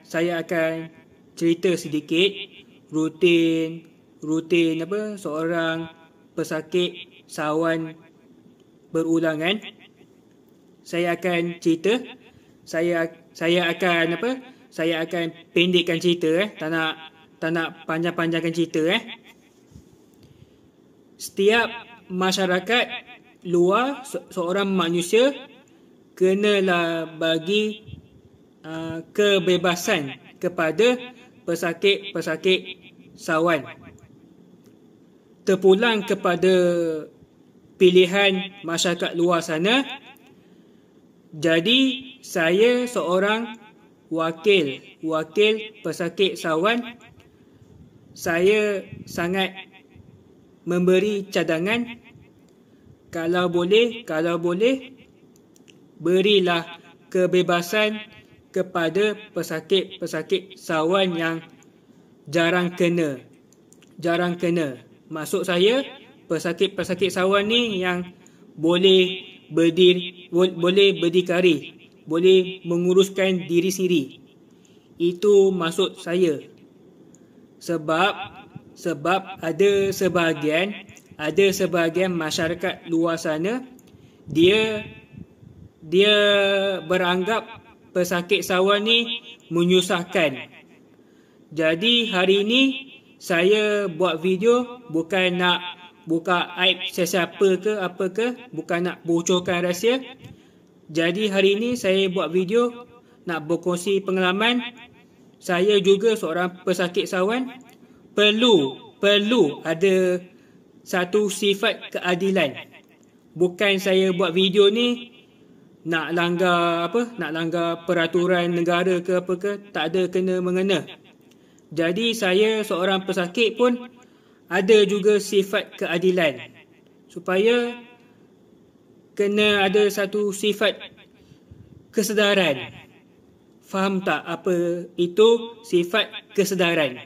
saya akan cerita sedikit rutin seorang pesakit sawan berulangan. Saya akan cerita, saya akan pendekkan cerita, tak nak panjang-panjangkan cerita. Setiap masyarakat luar, seorang manusia kenalah bagi kebebasan kepada pesakit-pesakit sawan. Terpulang kepada pilihan masyarakat luar sana. Jadi saya seorang wakil pesakit sawan. Saya sangat memberi cadangan, kalau boleh berilah kebebasan kepada pesakit-pesakit sawan yang jarang kena. Maksud saya, pesakit-pesakit sawan ni yang boleh berdikari, boleh menguruskan diri sendiri. Itu maksud saya. Sebab ada sebahagian masyarakat luar sana, dia beranggap pesakit sawan ni menyusahkan. Jadi hari ini saya buat video bukan nak buka aib sesiapa ke apa ke, bukan nak bocorkan rahsia. Jadi hari ini saya buat video nak berkongsi pengalaman. Saya juga seorang pesakit sawan, perlu ada satu sifat keadilan. Bukan saya buat video ni nak langgar peraturan negara ke apa ke, tak ada kena mengena. Jadi saya seorang pesakit pun ada juga sifat keadilan, supaya kena ada satu sifat kesedaran. Faham tak apa itu sifat kesedaran?